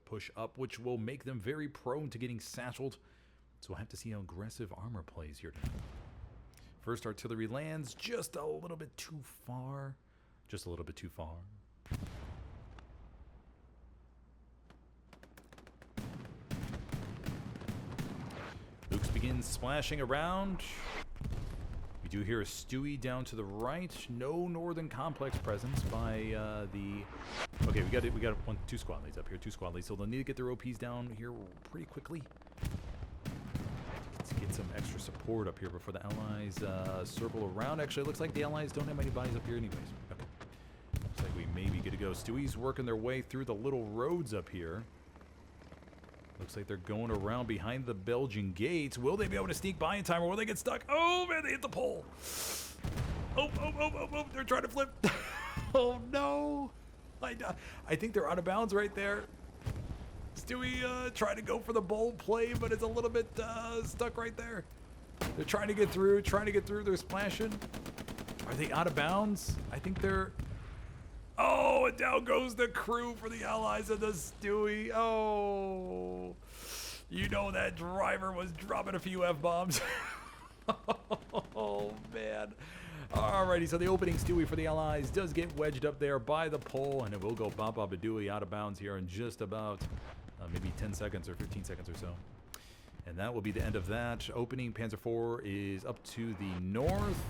push up, which will make them very prone to getting satcheled. So we'll have to see how aggressive armor plays here tonight. First artillery lands just a little bit too far. Just a little bit too far. Luke's begins splashing around. We do hear a Stewie down to the right. No northern complex presence by the... Okay, we got two squad leads up here. Two squad leads, so they'll need to get their OPs down here pretty quickly. Let's get some extra support up here before the Allies circle around. Actually, it looks like the Allies don't have many bodies up here anyways. Okay. Looks like we may be good to go. Stewie's working their way through the little roads up here. Looks like they're going around behind the Belgian gates. Will they be able to sneak by in time, or will they get stuck? Oh, man, they hit the pole. Oh, they're trying to flip. Oh, no. I think they're out of bounds right there. Stewie trying to go for the bold play, but it's a little bit stuck right there. They're trying to get through, They're splashing. Are they out of bounds? I think they're... Oh, and down goes the crew for the Allies of the Stewie. Oh, you know that driver was dropping a few F-bombs. Oh, man. Alrighty, so the opening Stewie for the Allies does get wedged up there by the pole, and it will go bop-bop-a-dooey out of bounds here in just about maybe 10 seconds or 15 seconds or so. And that will be the end of that. Opening Panzer IV is up to the north.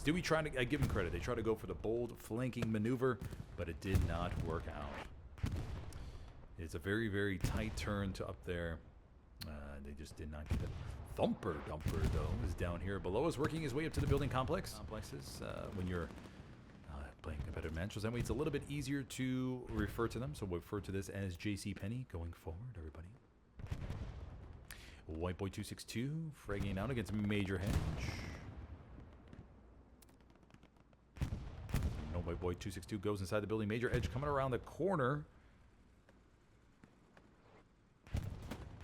Stewie trying to, I give him credit, they tried to go for the bold flanking maneuver, but it did not work out. It's a very, very tight turn to up there. They just did not get it. Thumper Dumper, though, is down here below us, working his way up to the building complexes. When you're playing competitive matches, that way it's a little bit easier to refer to them, so we'll refer to this as JC Penny going forward, everybody. White Boy 262, fragging out against Major Hedge. White Boy 262 goes inside the building. Major Edge coming around the corner.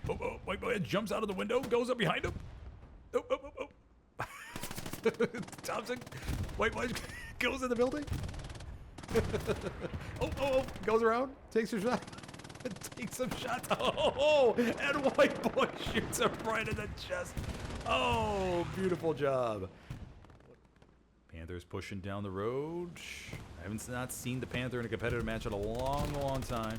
Oh, White Boy Edge jumps out of the window, goes up behind him. Oh. Thompson, White Boy Edge goes in the building. Goes around, takes a shot. Takes some shots. Oh, and White Boy shoots him right in the chest. Oh, beautiful job. Panther's pushing down the road. I haven't not seen the Panther in a competitive match in a long, long time.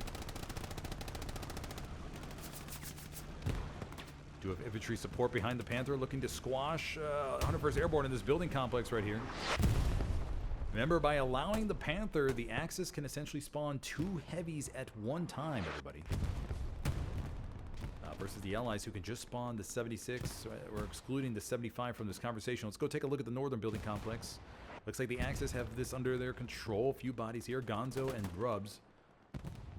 Do have infantry support behind the Panther, looking to squash 101st Airborne in this building complex right here. Remember, by allowing the Panther, the Axis can essentially spawn 2 heavies at one time, everybody. Versus the Allies, who can just spawn the 76. We're excluding the 75 from this conversation. Let's go take a look at the northern building complex. Looks like the Axis have this under their control. A few bodies here. Gonzo and Grubs.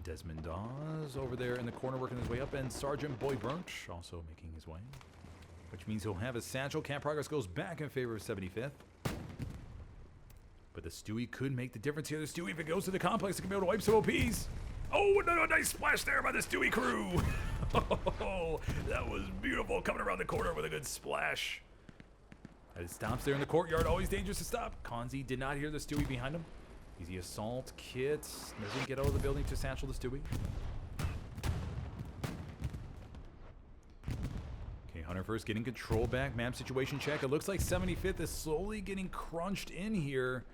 Desmond Dawes over there in the corner working his way up. And Sergeant Boy Brunch also making his way. Which means he'll have his satchel. Camp progress goes back in favor of 75th. But the Stewie could make the difference here. The Stewie, if it goes to the complex, it can be able to wipe some OPs. Oh, a nice splash there by the Stewie crew. Oh, that was beautiful, coming around the corner with a good splash. And it stops there in the courtyard, always dangerous to stop. Konzi did not hear the Stewie behind him. Easy assault kit, doesn't get out of the building to satchel the Stewie. Okay, 101st getting control back, map situation check. It looks like 75th is slowly getting crunched in here.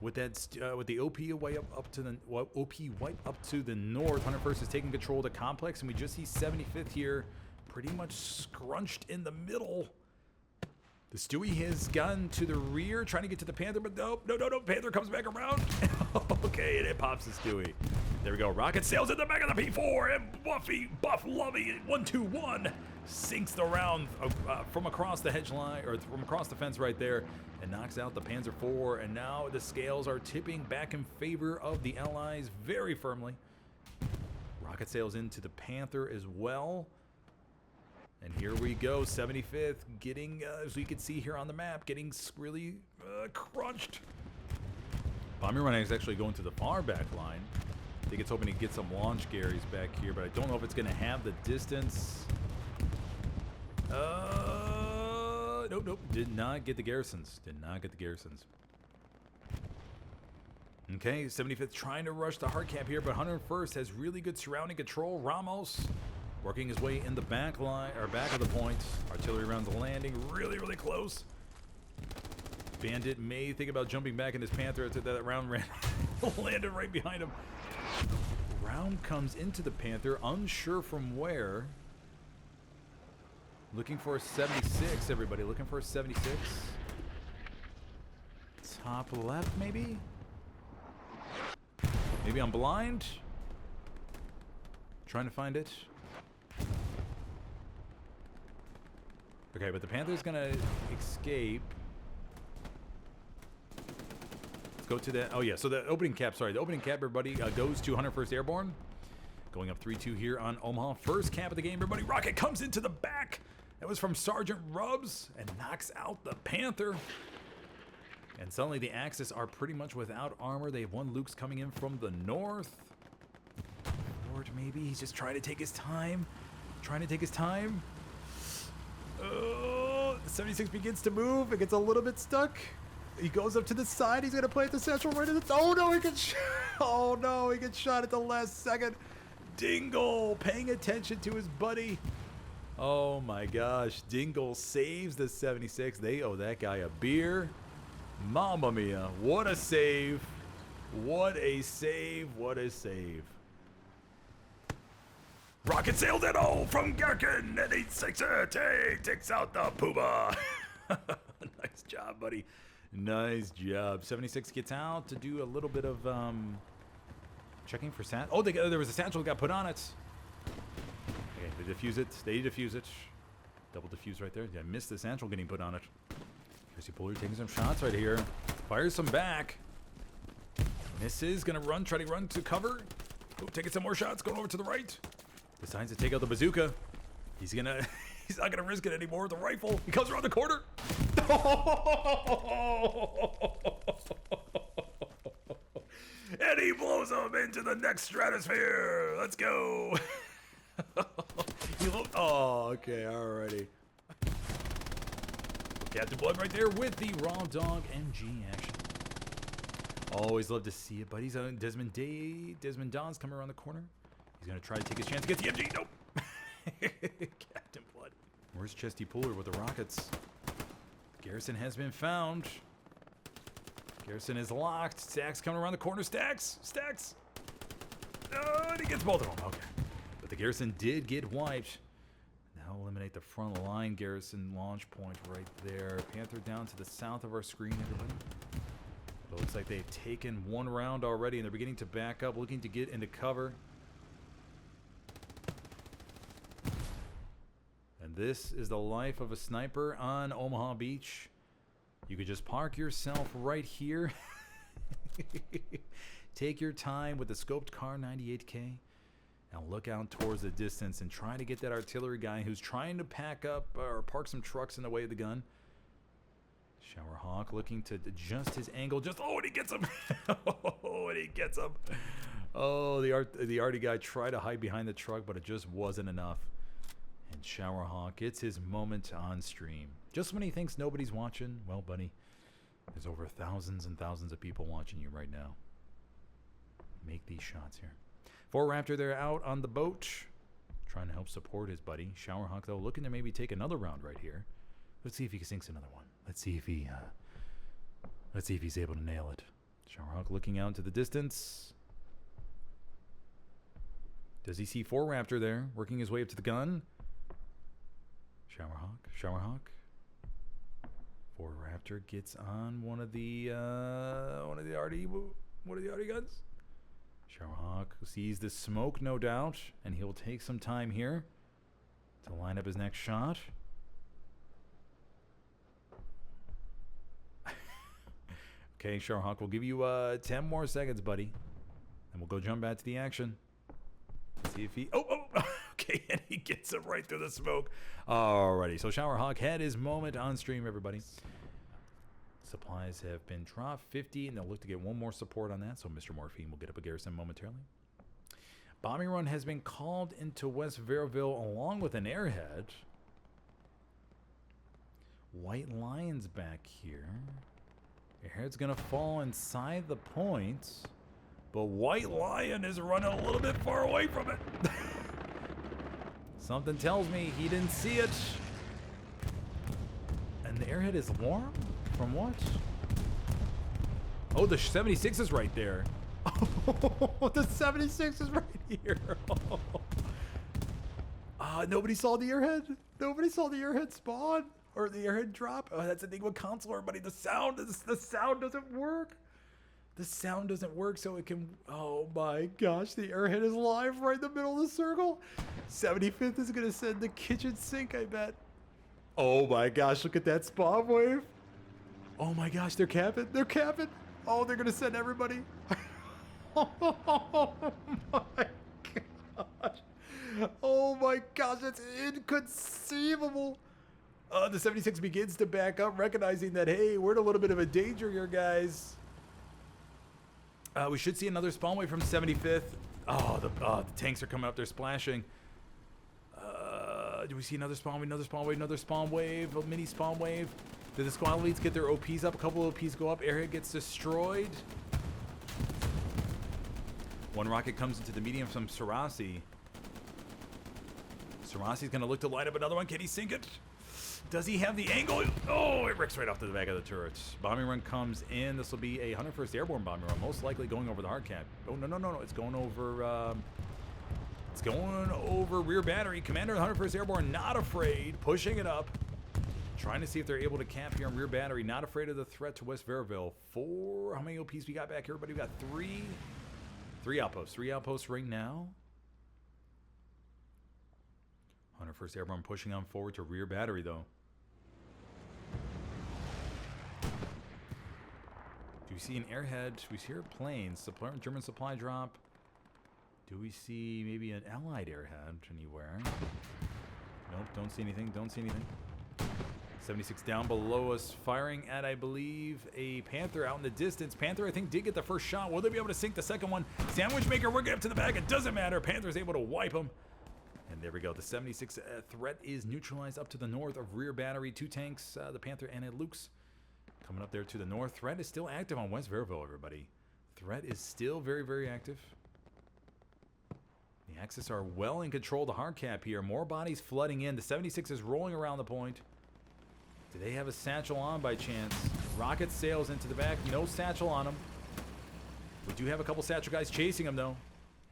With that, with the OP way up to the OP wipe up to the north, 101st is taking control of the complex, and we just see 75th here, pretty much scrunched in the middle. The Stewie has gotten to the rear, trying to get to the Panther, but no, Panther comes back around. Okay, and it pops the Stewie. There we go. Rocket sails in the back of the P4, and Buff Lovey 121 sinks the round from across the hedge line, or from across the fence right there, and knocks out the Panzer IV. And now the scales are tipping back in favor of the Allies very firmly. Rocket sails into the Panther as well. And here we go, 75th getting, as we can see here on the map, getting really crunched. Bomber Running is actually going to the far back line. I think it's hoping to get some launch Garys back here, but I don't know if it's going to have the distance. Nope. Did not get the garrisons. Okay, 75th trying to rush the hard cap here, but 101st has really good surrounding control. Ramos working his way in the back line, or back of the point. Artillery rounds landing really, really close. Bandit may think about jumping back in his Panther. That round landed right behind him. Round comes into the Panther, unsure from where. Looking for a 76, everybody. Looking for a 76. Top left, maybe? Maybe I'm blind? Trying to find it. Okay, but the Panther's gonna escape. Let's go to that. Oh, yeah, so the opening cap, sorry. The opening cap, everybody, goes to 101st Airborne. Going up 3-2 here on Omaha. First cap of the game, everybody. Rocket comes into the back. That was from Sergeant Rubs and knocks out the Panther. And suddenly the Axis are pretty much without armor. They have one Luke's coming in from the north. Ford, maybe. He's just trying to take his time. Oh, the 76 begins to move. It gets a little bit stuck. He goes up to the side. He's going to play at the central right at the... Oh, no, he gets shot. Oh, no, he gets shot at the last second. Dingle paying attention to his buddy. Oh, my gosh. Dingle saves the 76. They owe that guy a beer. Mamma mia. What a save. What a save. What a save. Rocket sailed it all from Gherkin, and 86er takes out the Puma. Nice job, buddy. Nice job. 76 gets out to do a little bit of checking for sat. Oh, there was a satchel that got put on it. Okay, they defuse it. They defuse it. Double defuse right there. I missed the satchel getting put on it. Chrissy Puller taking some shots right here. Fires some back. Misses. Gonna run. Try to run to cover. Oh, taking some more shots. Going over to the right. Decides to take out the bazooka. He's not gonna risk it anymore. The rifle. He comes around the corner. And he blows him into the next stratosphere. Let's go. Oh, okay, alrighty. Captain Blood right there with the Raw Dog MG action. Always love to see it, buddies. Desmond Don's coming around the corner. He's gonna try to take his chance to get the MG. Nope. Captain Blood. Where's Chesty Puller with the rockets? Garrison has been found. Garrison is locked. Stacks coming around the corner. Stacks. Oh, and he gets both of them. Okay. But the Garrison did get wiped. Now eliminate the front line Garrison launch point right there. Panther down to the south of our screen, everybody. It looks like they've taken one round already, and they're beginning to back up, looking to get into cover. And this is the life of a sniper on Omaha Beach. You could just park yourself right here. Take your time with the scoped car 98K. Now look out towards the distance and try to get that artillery guy who's trying to pack up or park some trucks in the way of the gun. Shower Hawk looking to adjust his angle. Oh, and he gets him. Oh, and he gets him. Oh, the arty guy tried to hide behind the truck, but it just wasn't enough. And Shower Hawk gets his moment on stream. Just when he thinks nobody's watching, well, buddy, there's over thousands and thousands of people watching you right now. Make these shots here. 4 Raptor there out on the boat, trying to help support his buddy. Showerhawk, though, looking to maybe take another round right here. Let's see if he sinks another one. Let's see if he's able to nail it. Showerhawk looking out into the distance. Does he see 4 Raptor there, working his way up to the gun? Showerhawk. 4 Raptor gets on one of the arty guns. Showerhawk sees the smoke, no doubt, and he'll take some time here to line up his next shot. Okay, Showerhawk, we'll give you 10 more seconds, buddy, and we'll go jump back to the action. See if he... Oh, okay, and he gets him right through the smoke. Alrighty, so Showerhawk had his moment on stream, everybody. Supplies have been dropped 50, and they'll look to get one more support on that, so Mr. Morphine will get up a garrison momentarily. Bombing run has been called into West Vierville along with an airhead. White Lions back here. Airhead's going to fall inside the point. But White Lion is running a little bit far away from it. Something tells me he didn't see it. And the Airhead is warm? From what? Oh, the 76 is right there. Oh, the 76 is right here. Nobody saw the Airhead. Nobody saw the Airhead spawn or the Airhead drop. Oh, that's the thing with console, everybody. The sound doesn't work. The sound doesn't work, so it can. Oh my gosh, the Airhead is live right in the middle of the circle. 75th is gonna send the kitchen sink, I bet. Oh my gosh, look at that spawn wave. Oh my gosh, they're capping. They're capping. Oh, they're gonna send everybody. Oh my gosh. Oh my gosh, that's inconceivable. The 76 begins to back up, recognizing that, hey, we're in a little bit of a danger here, guys. We should see another spawn wave from 75th. Oh, the tanks are coming up. They're splashing. Do we see another spawn wave, another spawn wave, another spawn wave, a mini spawn wave? Did the squad leads get their OPs up? A couple of OPs go up. Airhead gets destroyed. One rocket comes into the medium from Sarasi. Sarasi's going to look to light up another one. Can he sink it? Does he have the angle? Oh, it ricks right off to the back of the turret. Bombing run comes in. This will be a 101st Airborne bombing run, most likely going over the hard cap. Oh, no. It's going over... It's going over rear battery. Commander of the 101st Airborne, not afraid. Pushing it up. Trying to see if they're able to cap here on rear battery. Not afraid of the threat to West Vierville. How many OPs we got back here, everybody? We got three outposts. 3 outposts right now. 101st Airborne pushing on forward to rear battery, though. Do we see an Airhead? Do we hear planes? German supply drop. Do we see maybe an Allied Airhead anywhere? Nope, don't see anything. 76 down below us, firing at, I believe, a Panther out in the distance. Panther, I think, did get the first shot. Will they be able to sink the second one? Sandwich Maker working up to the back. It doesn't matter. Panther's able to wipe him. And there we go. The 76 threat is neutralized up to the north of rear battery. 2 tanks, the Panther and a Luke's. Coming up there to the north. Threat is still active on West Vierville, everybody. Threat is still very, very active. The Axis are well in control of the hard cap here. More bodies flooding in. The 76 is rolling around the point. Do they have a satchel on by chance? Rocket sails into the back. No satchel on them. We do have a couple satchel guys chasing them, though.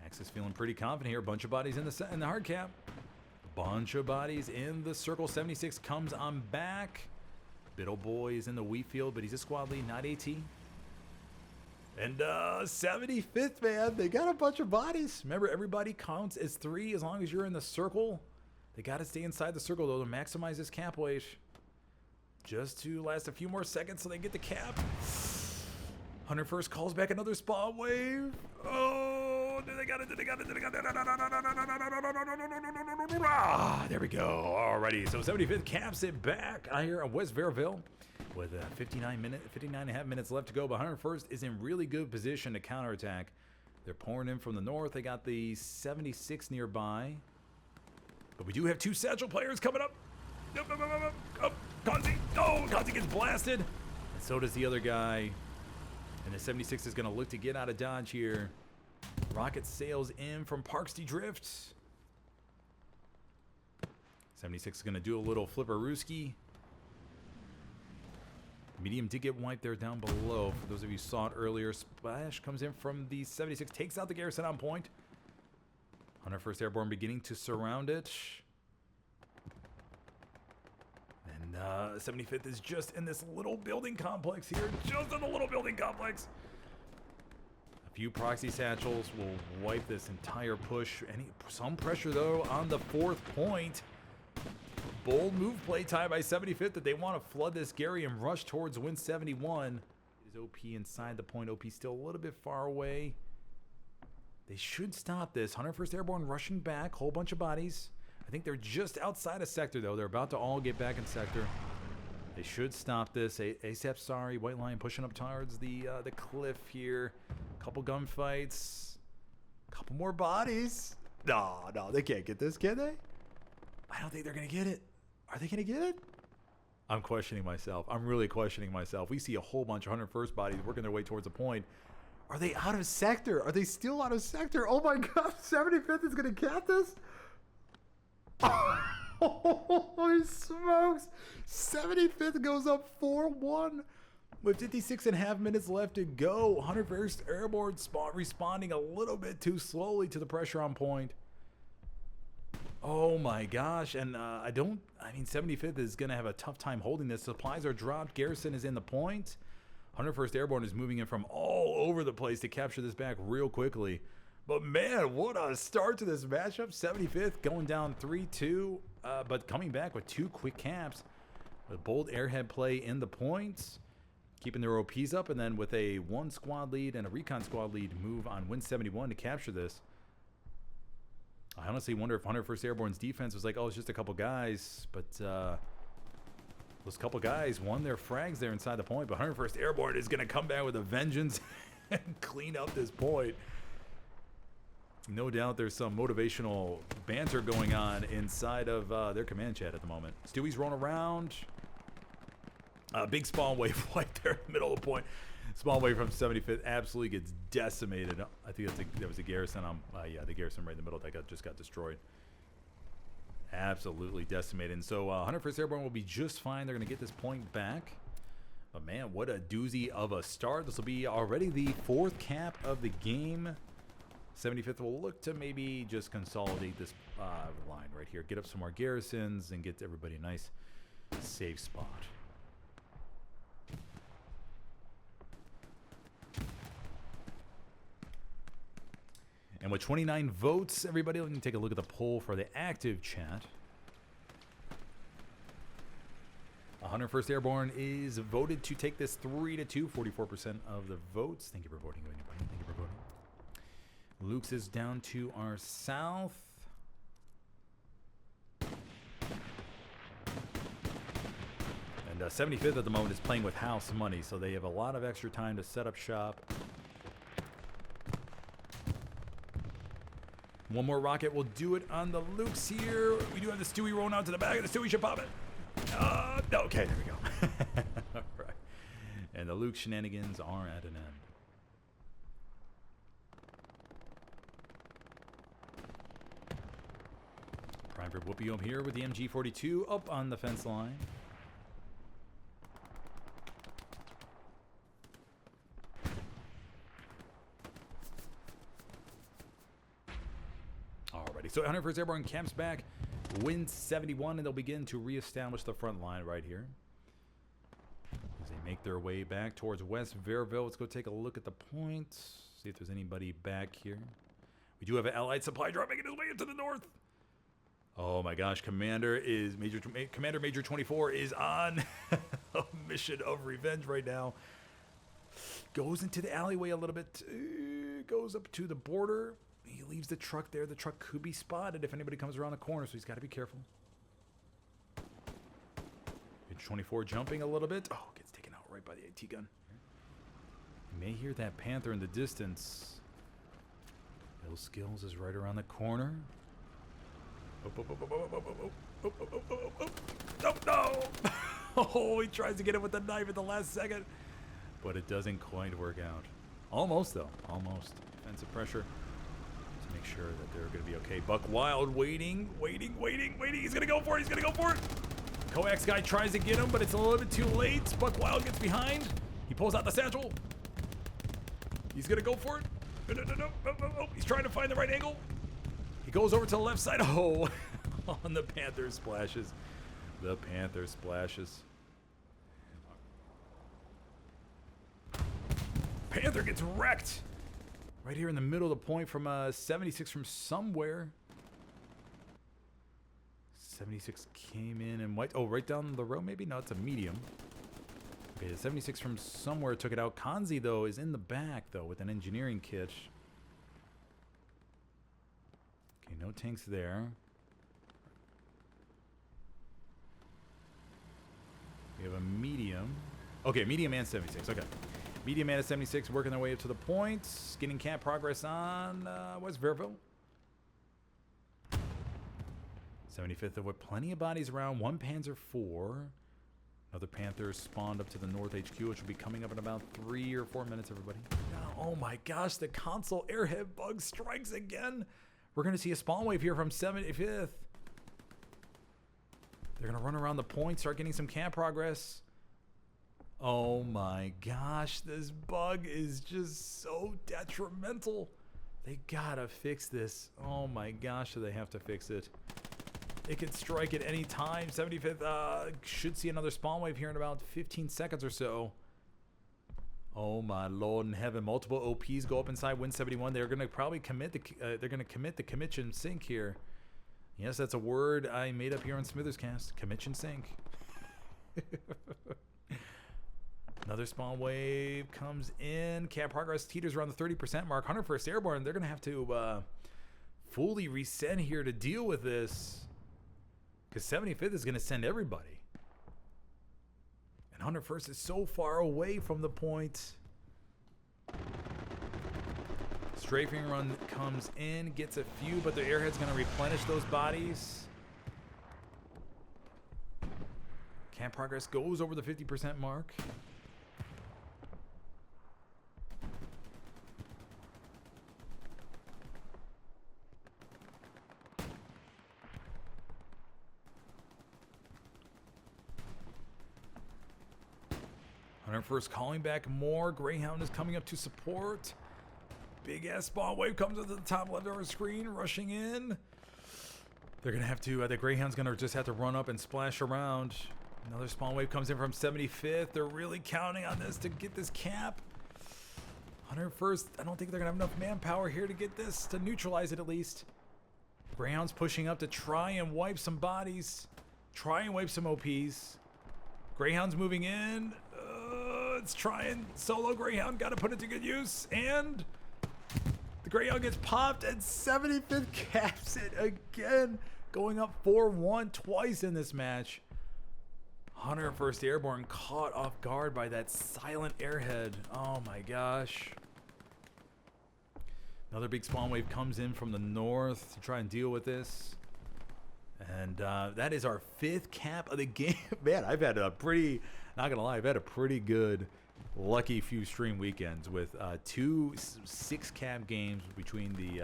Axis feeling pretty confident here. Bunch of bodies in the hard cap. Bunch of bodies in the circle. 76 comes on back. Biddle Boy is in the wheat field, but he's a squad lead, not AT. And 75th, man, they got a bunch of bodies. Remember, everybody counts as 3 as long as you're in the circle. They got to stay inside the circle, though, to maximize this cap weight. Just to last a few more seconds so they get the cap. 101st calls back another spawn wave. Oh, they got it. Ah, there we go. Alrighty, so 75th caps it back out here on West Vierville with 59 and a half minutes left to go. But 101st is in really good position to counterattack. They're pouring in from the north. They got the 76 nearby. But we do have 2 satchel players coming up. Oh, Kazi. Oh, Kazi gets blasted. And so does the other guy. And the 76 is going to look to get out of dodge here. Rocket sails in from Parksty Drift. 76 is going to do a little flipperooski. Medium did get wiped there down below. For those of you who saw it earlier, Splash comes in from the 76, takes out the garrison on point. 101st Airborne beginning to surround it. And 75th is just in this little building complex here. Just in the little building complex. A few proxy satchels will wipe this entire push. Some pressure, though, on the 4th point. Bold move play time by 75th that they want to flood this Gary and rush towards win 71. Is OP inside the point. OP still a little bit far away. They should stop this. 101st Airborne rushing back. Whole bunch of bodies. I think they're just outside of sector, though. They're about to all get back in sector. They should stop this. ASAP, sorry. White Lion pushing up towards the cliff here. Couple gunfights. Couple more bodies. No, they can't get this, can they? I don't think they're going to get it. Are they going to get it? I'm questioning myself. I'm really questioning myself. We see a whole bunch of 101st bodies working their way towards a point. Are they out of sector? Are they still out of sector? Oh my God, 75th is going to cap this? Holy smokes. 75th goes up 4-1 with 56.5 minutes left to go. 101st Airborne responding a little bit too slowly to the pressure on point. Oh my gosh. And 75th is going to have a tough time holding this. Supplies are dropped. Garrison is in the point. 101st Airborne is moving in from all over the place to capture this back real quickly. But man, what a start to this matchup. 75th going down 3-2, but coming back with 2 quick caps. With bold airhead play in the points, keeping their OPs up, and then with a 1 squad lead and a recon squad lead move on Win 71 to capture this. I honestly wonder if 101st Airborne's defense was like, oh, it's just a couple guys, but those couple guys won their frags there inside the point. But 101st Airborne is going to come back with a vengeance and clean up this point. No doubt there's some motivational banter going on inside of their command chat at the moment. Stewie's rolling around. Big spawn wave right there in the middle of the point. Spawn wave from 75th absolutely gets decimated. I think that was a garrison. Yeah, the garrison right in the middle that just got destroyed. Absolutely decimated. And so 101st Airborne will be just fine. They're going to get this point back. But man, what a doozy of a start. This will be already the 4th cap of the game. 75th will look to maybe just consolidate this line right here. Get up some more garrisons and get everybody a nice safe spot. And with 29 votes, everybody, let me take a look at the poll for the active chat. 101st Airborne is voted to take this 3-2, 44% of the votes. Thank you for voting, everybody. Thank you for voting. Luke's is down to our south. And 75th at the moment is playing with house money, so they have a lot of extra time to set up shop. One more rocket will do it on the Lukes here. We do have the Stewie rolling out to the back, and the Stewie should pop it. Okay, there we go. All right. And the Luke shenanigans are at an end. Prime for Whoopi home here with the MG42 up on the fence line. Alrighty, so 101st Airborne camps back, wins 71, and they'll begin to reestablish the front line right here. As they make their way back towards West Vierville, let's go take a look at the points, see if there's anybody back here. We do have an allied supply drop making his way into the north. Oh my gosh, Commander Major 24 is on a mission of revenge right now. Goes into the alleyway a little bit, goes up to the border. He leaves the truck there. The truck could be spotted if anybody comes around the corner, so he's got to be careful. Major 24 jumping a little bit. Oh, gets taken out right by the AT gun. You may hear that Panther in the distance. Bill Skills is right around the corner. Oh, no! Oh, he tries to get it with the knife at the last second, but it doesn't quite work out. Almost, though. Almost. Defensive pressure to make sure that they're going to be okay. Buck Wild waiting. He's going to go for it. Coax guy tries to get him, but it's a little bit too late. Buck Wild gets behind. He pulls out the satchel. He's going to go for it. No. He's trying to find the right angle. He goes over to the left side. Oh, on the Panther splashes. Panther gets wrecked. Right here in the middle of the point from 76 from somewhere. 76 came in and white. Oh, right down the road maybe? No, it's a medium. Okay, the 76 from somewhere took it out. Kanzi, though, is in the back, though, with an engineering kit. Okay, no tanks there. We have a medium. Okay, medium and 76. Okay. Medium and a 76 working their way up to the points. Getting camp progress on West Vierville. 75th with plenty of bodies around. One Panzer IV. Another Panther spawned up to the North HQ, which will be coming up in about 3 or 4 minutes, everybody. Oh my gosh, the console airhead bug strikes again. We're going to see a spawn wave here from 75th. They're going to run around the point, start getting some camp progress. Oh my gosh, this bug is just so detrimental. They gotta fix this. Oh my gosh, do they have to fix it? It could strike at any time. 75th should see another spawn wave here in about 15 seconds or so. Oh my lord in heaven! Multiple OPs go up inside Win 71. They're gonna probably commit the. They're gonna commit the commit and sink here. Yes, that's a word I made up here on SmithersCast. Commit and sink. Another spawn wave comes in. Camp progress teeters around the 30% mark. 101st Airborne. They're gonna have to fully reset here to deal with this. Because 75th is going to send everybody. And 101st is so far away from the point. Strafing run comes in, gets a few, but the airhead's going to replenish those bodies. Camp progress goes over the 50% mark. First calling back more. Greyhound is coming up to support. Big ass spawn wave comes up to the top left of our screen, rushing in. They're gonna have to. The Greyhound's gonna just have to run up and splash around. Another spawn wave comes in from 75th. They're really counting on this to get this cap. 101st. I don't think they're gonna have enough manpower here to get this, to neutralize it at least. Greyhound's pushing up to try and wipe some bodies, try and wipe some OPs. Greyhound's moving in. It's trying. Solo Greyhound, got to put it to good use. And the Greyhound gets popped, and 75th caps it again, going up 4-1 twice in this match. 101st Airborne caught off guard by that silent airhead. Oh my gosh. Another big spawn wave comes in from the north to try and deal with this. And that is our 5th cap of the game. Man, I've had a pretty, not gonna lie, I've had a pretty good, lucky few stream weekends with 2 6-cap games between the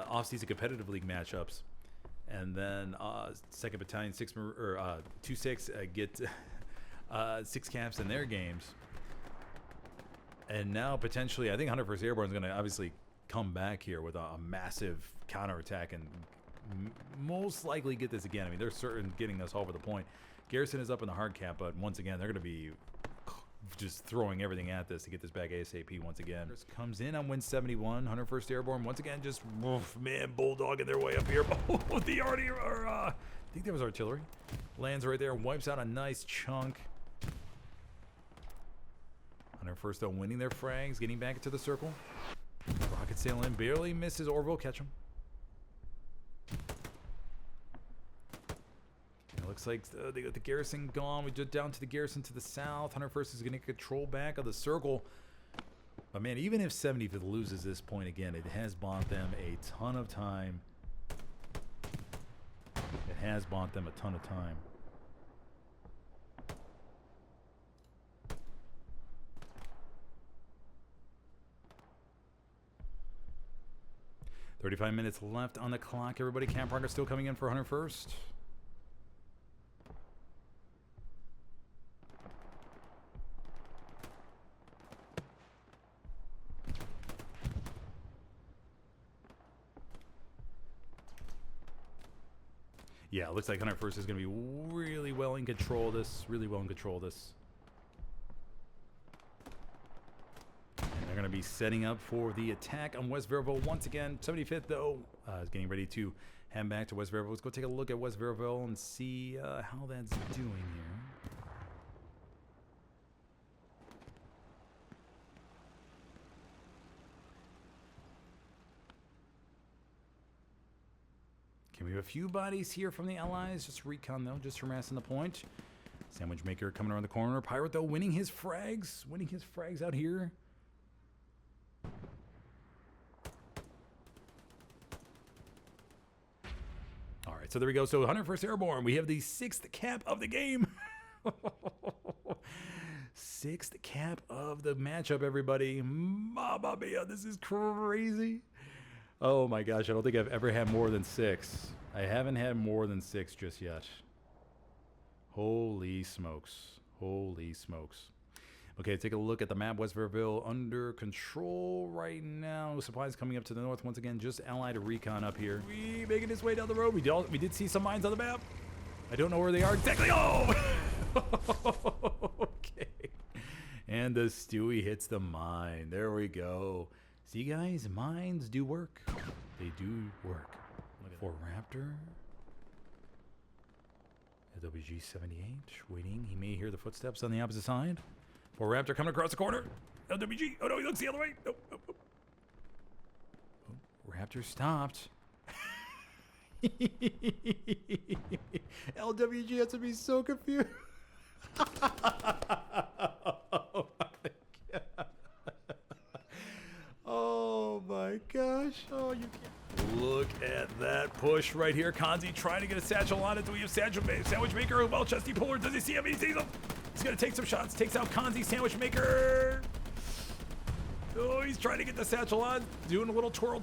off-season competitive league matchups, and then 2nd Battalion 2-6 get 6 caps in their games. And now potentially, I think 101st Airborne is going to obviously come back here with a massive counterattack and most likely get this again. I mean, they're certain getting us over the point. Garrison is up in the hard cap, but once again, they're going to be just throwing everything at this to get this back ASAP once again. Comes in on Win 71. 101st Airborne once again just, man, bulldogging their way up here. Oh, the I think that was artillery. Lands right there, wipes out a nice chunk. 101st though winning their frags, getting back into the circle. Rocket sail in, barely misses Orville, catch him. It looks like they got the garrison gone. We just down to the garrison to the south. 101st is going to control back of the circle. But man, even if 75th loses this point again, it has bought them a ton of time. It has bought them a ton of time. "35 minutes left on the clock. Everybody, camp progress still coming in for 101st. Yeah, it looks like 101st is going to be really well in control of this. Really well in control of this. And they're going to be setting up for the attack on West Vierville once again. 75th, though, is getting ready to head back to West Vierville. Let's go take a look at West Vierville and see how that's doing here. Okay, we have a few bodies here from the Allies. Just recon, though, just harassing the point. Sandwich Maker coming around the corner. Pirate, though, winning his frags. Winning his frags out here. All right, so there we go. So 101st Airborne, we have the 6th cap of the game. Sixth cap of the matchup, everybody. Mamma mia, this is crazy. Oh my gosh, I don't think I've ever had more than 6. I haven't had more than 6 just yet. Holy smokes. Holy smokes. Okay, take a look at the map. West Vierville under control right now. Supplies coming up to the north. Once again, just allied recon up here. We making his way down the road. We did see some mines on the map. I don't know where they are exactly. Oh! Okay. And the Stewie hits the mine. There we go. See, guys, mines do work. They do work. Look at for Raptor. LWG-78 waiting. He may hear the footsteps on the opposite side. For Raptor coming across the corner. LWG. Oh no, he looks the other way. Nope, nope, nope. Oh, Raptor stopped. LWG has to be so confused. Oh my gosh. Oh, you can't. Look at that push right here. Kanzi trying to get a satchel on it. Do we have sandwich maker? Well, Chesty Puller, does he see him? He sees him. He's going to take some shots. Takes out Kanzi, sandwich maker. Oh, he's trying to get the satchel on. Doing a little twirl.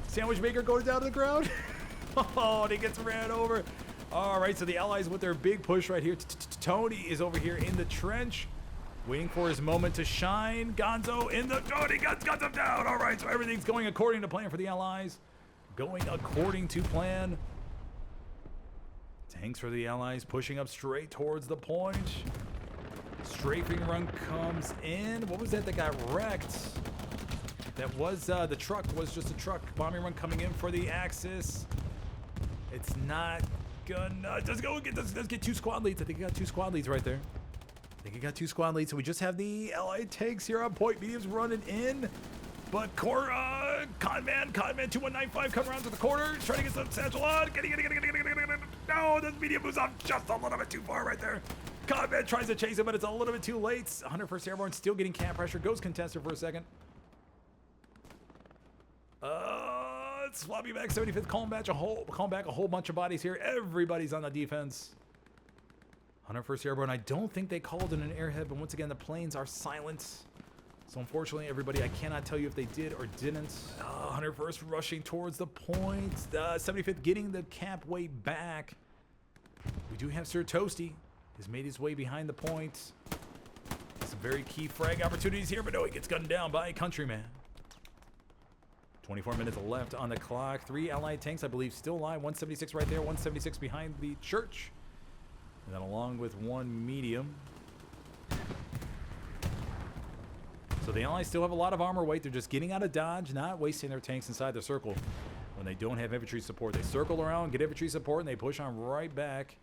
Sandwich maker goes down to the ground. Oh, and he gets ran over. All right, so the allies with their big push right here. Tony is over here in the trench, waiting for his moment to shine. Gonzo in the... Oh, he guns him down. All right, so everything's going according to plan for the allies. Going according to plan. Tanks for the allies pushing up straight towards the point. Strafing run comes in. What was that got wrecked? That was the truck. Was just a truck. Bombing run coming in for the Axis. It's not gonna. Does get 2 squad leads. I think he got 2 squad leads right there. I think he got 2 squad leads. So we just have the allied tanks here on point. Medium's running in, but Conman 2195 coming around to the corner, trying to get some satchel on. No, this medium moves off just a little bit too far right there. Conman tries to chase him, but it's a little bit too late. 101st Airborne still getting camp pressure. Goes contester for a second. It's floppy back. 75th calling back a whole bunch of bodies here. Everybody's on the defense. 101st Airborne. I don't think they called in an airhead, but once again, the planes are silent. So unfortunately, everybody, I cannot tell you if they did or didn't. 101st rushing towards the point. 75th getting the cap way back. We do have Sir Toasty. Has made his way behind the point. Some very key frag opportunities here, but no, he gets gunned down by a countryman. 24 minutes left on the clock. 3 allied tanks, I believe, still alive. 176 right there. 176 behind the church. And then along with 1 medium. So the allies still have a lot of armor weight. They're just getting out of dodge, not wasting their tanks inside the circle. When they don't have infantry support, they circle around, get infantry support, and they push on right back.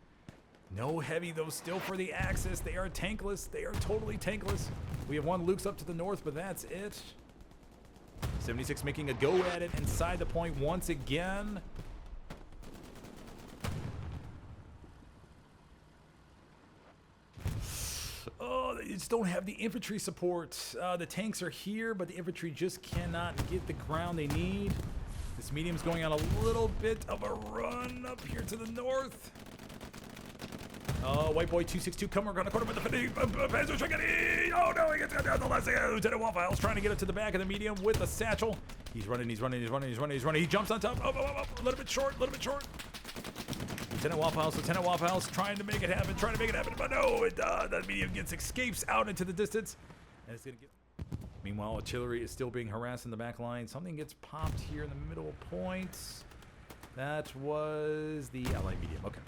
No heavy, though, still for the Axis. They are tankless. They are totally tankless. We have 1 Luke's up to the north, but that's it. 76 making a go at it inside the point once again. Oh, they just don't have the infantry support. The tanks are here, but the infantry just cannot get the ground they need. This medium's going on a little bit of a run up here to the north. White Boy 262 coming around the corner with the Panzer Shaggy. Oh no, he gets down the last thing. Lieutenant Waffles trying to get up to the back of the medium with the satchel. He's running. He jumps on top. A little bit short. Lieutenant Waffles trying to make it happen. But no, that medium escapes out into the distance. And it's gonna get. Meanwhile, artillery is still being harassed in the back line. Something gets popped here in the middle point. That was the allied medium. Okay.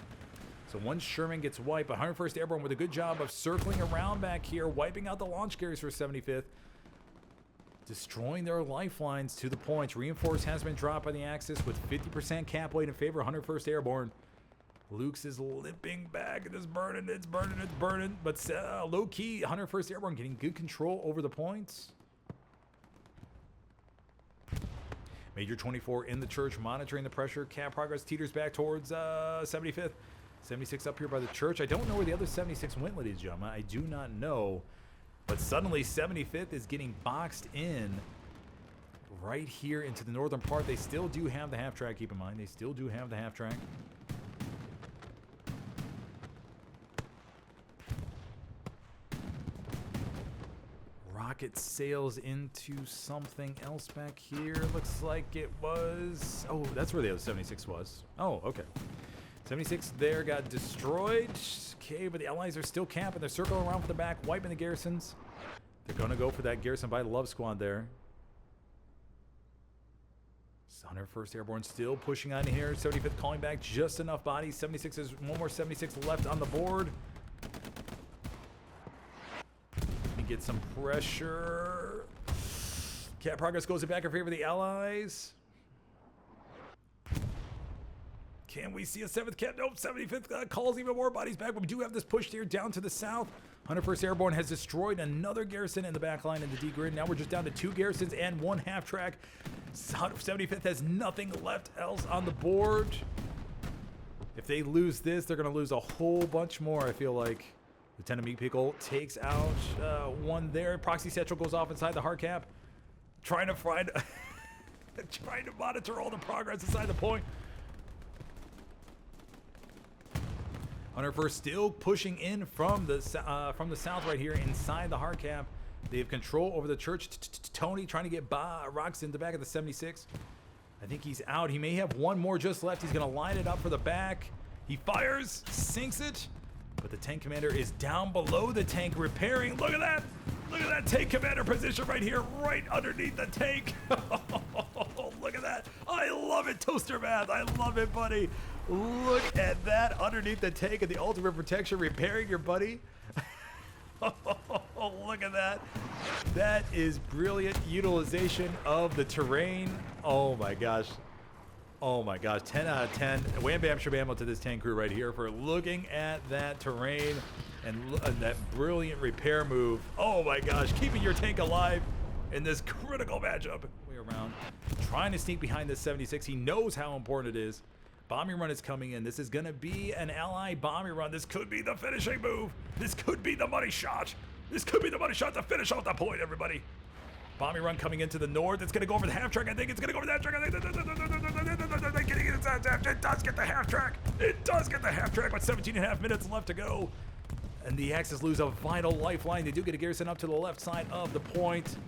So 1 Sherman gets wiped. 101st Airborne with a good job of circling around back here, wiping out the launch carriers for 75th. Destroying their lifelines to the points. Reinforce has been dropped by the Axis with 50% cap weight in favor of 101st Airborne. Luke's is limping back. It's burning. But low-key, 101st Airborne getting good control over the points. Major 24 in the church, monitoring the pressure. Cap progress teeters back towards 75th. 76 up here by the church. I don't know where the other 76 Wintlet is, gentlemen. I do not know. But suddenly 75th is getting boxed in right here into the northern part. They still do have the half track, keep in mind. They still do have the half track. rocket sails into something else back here. Looks like it was... Oh, that's where the other 76 was. Oh, okay. 76 there got destroyed. Okay, but the Allies are still camping. They're circling around from the back, wiping the garrisons. They're going to go for that garrison by the Love Squad there. 101st Airborne still pushing on here. 75th calling back just enough bodies. 76 is one more 76 left on the board. Let me get some pressure. Cat progress goes back in favor of the Allies. Can we see a 7th cat? Nope, 75th calls even more bodies back, but we do have this push here down to the south. 101st Airborne has destroyed another garrison in the back line in the D grid. Now we're just down to 2 garrisons and 1 half track. 75th has nothing left else on the board. If they lose this, they're going to lose a whole bunch more, I feel like. Lieutenant Meat Pickle takes out one there. Proxy Satchel goes off inside the hard cap. Trying to find... trying to monitor all the progress inside the point. 101st still pushing in from the south right here inside the hard cap. They have control over the church. Tony trying to get rocks in the back of the 76. I think he's out. He may have one more just left. He's going to line it up for the back. He fires, sinks it. But the tank commander is down below the tank repairing. Look at that. Look at that tank commander position right here, right underneath the tank. Look at that. I love it, Toaster Math. I love it, buddy. Look at that underneath the tank and the ultimate protection repairing your buddy. Look at that. That is brilliant utilization of the terrain. Oh my gosh. Oh my gosh. 10 out of 10. Wham bam shabam to this tank crew right here for looking at that terrain and that brilliant repair move. Oh my gosh. Keeping your tank alive in this critical matchup. Way around. Trying to sneak behind this 76. He knows how important it is. Bombing run is coming in. This is going to be an ally bombing run. This could be the finishing move. This could be the money shot. This could be the money shot to finish off the point, everybody. Bombing run coming into the north. It's going to go over the half track. I think it's going to go over the half track. It does get the half track. It does get the half track with 17.5 minutes left to go. And the Axis lose a vital lifeline. They do get a garrison up to the left side of the point.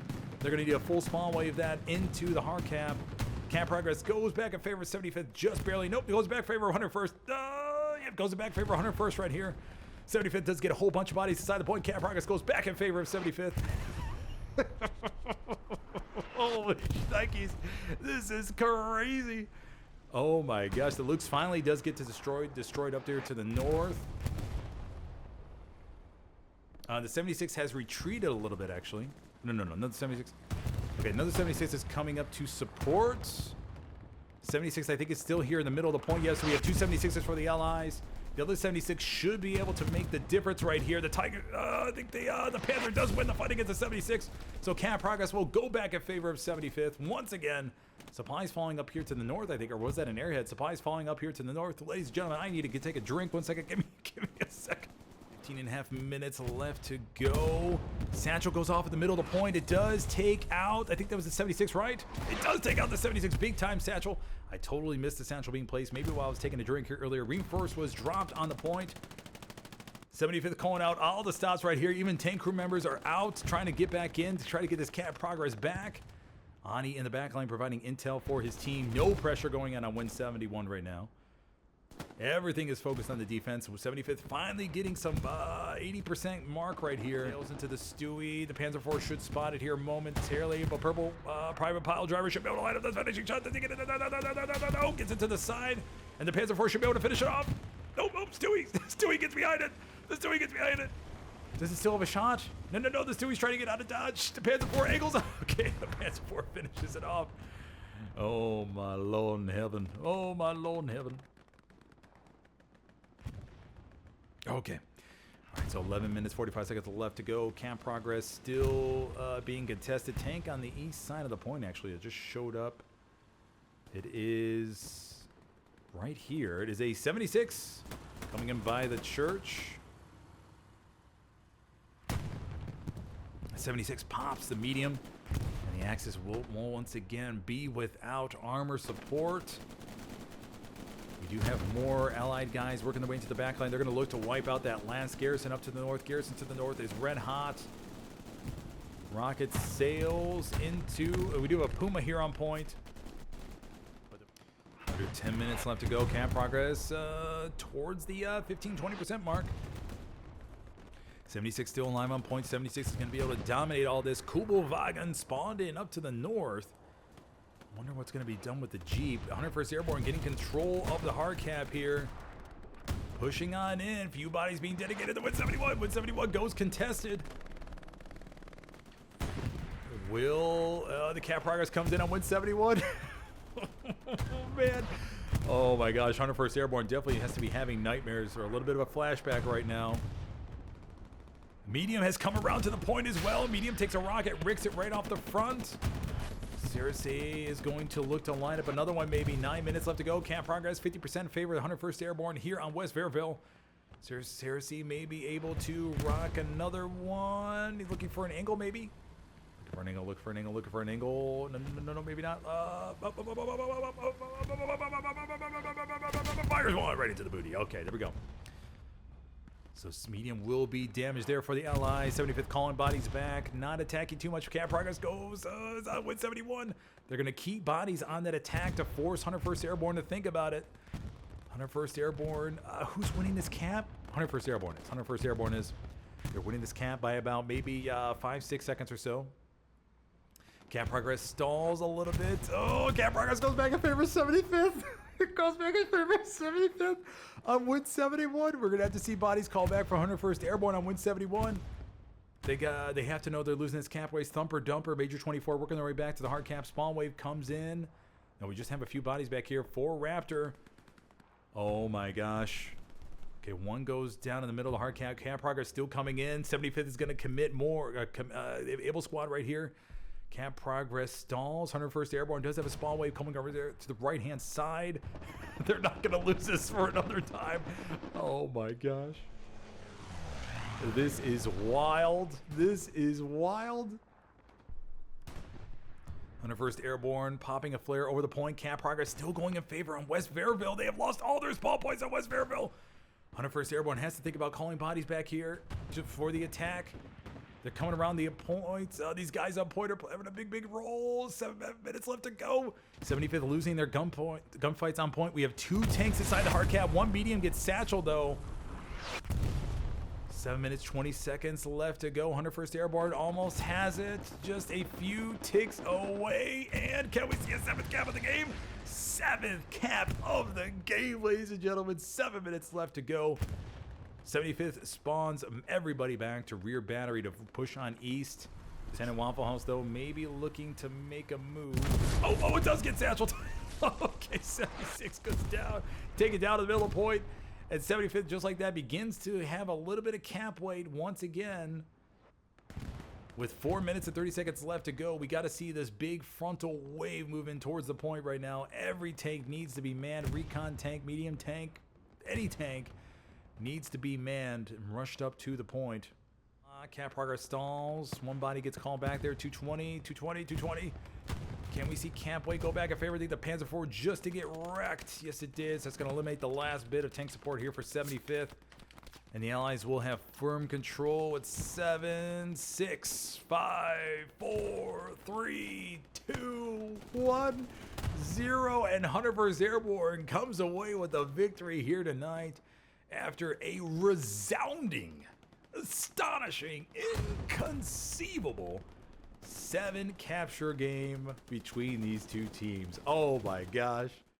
They're going to need a full spawn wave that into the hard cap. Camp progress goes back in favor of 75th, just barely. Nope, it goes back in favor of 101st. Yep, goes back in favor of 101st right here. 75th does get a whole bunch of bodies inside the point. Camp progress goes back in favor of 75th. Holy shnikes. This is crazy. Oh my gosh, the Lukes finally does get to destroyed up there to the north. The 76 has retreated a little bit, actually. No, another 76. Okay, another 76 is coming up to support. 76, I think, is still here in the middle of the point. Yes, we have 2 76s for the Allies. The other 76 should be able to make the difference right here. The Tiger, I think the Panther does win the fight against the 76. So camp progress will go back in favor of 75th. Once again, supplies falling up here to the north, I think, or was that an airhead? Supplies falling up here to the north. Ladies and gentlemen, I need to take a drink. 1 second. Give me a second. 15.5 minutes left to go. Satchel goes off in the middle of the point. It does take out, I think that was the 76, right? It does take out the 76, big time Satchel. I totally missed the Satchel being placed. Maybe while I was taking a drink here earlier. Reinforce was dropped on the point. 75th calling out all the stops right here. Even tank crew members are out trying to get back in to try to get this cat progress back. Ani in the back line providing intel for his team. No pressure going on Win 71 right now. Everything is focused on the defense. 75th finally getting some 80% mark right here. Sails into the Stewie. The Panzer IV should spot it here momentarily. But purple private pile driver should be able to line up the finishing shot. No, gets into the side. And the Panzer IV should be able to finish it off. Nope, Stewie. Stewie gets behind it. The Stewie gets behind it. Does it still have a shot? No. The Stewie's trying to get out of dodge. The Panzer IV angles. Okay, the Panzer IV finishes it off. Oh, my Lord in heaven. Oh, my Lord in heaven. Okay. All right, so 11 minutes, 45 seconds left to go. Camp progress still being contested. Tank on the east side of the point, actually. It just showed up. It is right here. It is a 76 coming in by the church. 76 pops the medium. And the Axis will once again be without armor support. We do have more allied guys working their way into the back line. They're going to look to wipe out that last garrison up to the north. Garrison to the north is red hot. Rocket sails into... we do have a Puma here on point. Under 10 minutes left to go. Cap progress towards the 15-20% mark. 76 still alive on point. 76 is going to be able to dominate all this. Kubelwagen spawned in up to the north. Wonder what's going to be done with the Jeep. 101st Airborne getting control of the hard cap here. Pushing on in. Few bodies being dedicated to 171. 171 goes contested. Will the cap progress comes in on 171. Oh, man. Oh, my gosh. 101st Airborne definitely has to be having nightmares or a little bit of a flashback right now. Medium has come around to the point as well. Medium takes a rocket, ricks it right off the front. Cersei is going to look to line up another one, maybe 9 minutes left to go. Camp progress, 50% in favor of the 101st Airborne here on West Vierville. Cersei may be able to rock another one. He's looking for an angle, maybe. Looking for an angle, look for an angle, looking for an angle. No, maybe not. Fires one right into the booty. Okay, there we go. So medium will be damaged there for the Allies. 75th calling bodies back. Not attacking too much. Cap progress goes on 171. They're going to keep bodies on that attack to force 101st Airborne to think about it. 101st Airborne. Who's winning this cap? 101st Airborne is. 101st Airborne is. They're winning this cap by about maybe 5-6 seconds or so. Cap progress stalls a little bit. Oh, cap progress goes back in favor of 75th. It goes back in favor of 75th on 171. We're going to have to see bodies call back for 101st Airborne on 171. They have to know they're losing this cap waste. Thumper, Dumper, Major 24 working their way back to the hard cap. Spawn wave comes in. And we just have a few bodies back here for Raptor. Oh my gosh. Okay, one goes down in the middle of the hard cap. Cap progress still coming in. 75th is going to commit more. Able squad right here. Cap progress stalls. 101st Airborne does have a spawn wave coming over there to the right-hand side. They're not going to lose this for another time. Oh, my gosh. This is wild. This is wild. 101st Airborne popping a flare over the point. Cap progress still going in favor on West Vierville. They have lost all their spawn points on West Vierville. 101st Airborne has to think about calling bodies back here for the attack. They're coming around the points. These guys on point are having a big roll. 7 minutes left to go. 75th losing their gunfights on point. We have 2 tanks inside the hard cap. 1 medium gets satchel though. 7 minutes, 20 seconds left to go. 101st Airborne almost has it. Just a few ticks away. And can we see a 7th cap of the game? 7th cap of the game, ladies and gentlemen. 7 minutes left to go. 75th spawns everybody back to rear battery to push on east. Lieutenant Waffle House, though, maybe looking to make a move. Oh, it does get satcheled. Okay, 76 goes down. Take it down to the middle of the point. And 75th, just like that, begins to have a little bit of cap weight once again. With 4 minutes and 30 seconds left to go, we got to see this big frontal wave moving towards the point right now. Every tank needs to be manned. Recon tank, medium tank, any tank needs to be manned and rushed up to the point. Cap progress stalls. One body gets called back there. 220, 220, 220. Can we see camp weight go back in favor of the Panzer IV just to get wrecked? Yes, it did. So that's going to eliminate the last bit of tank support here for 75th. And the Allies will have firm control at 7, 6, 5, 4, 3, 2, 1, 0. And 101st Airborne comes away with a victory here tonight after a resounding, astonishing, inconceivable 7 capture game between these two teams. Oh my gosh.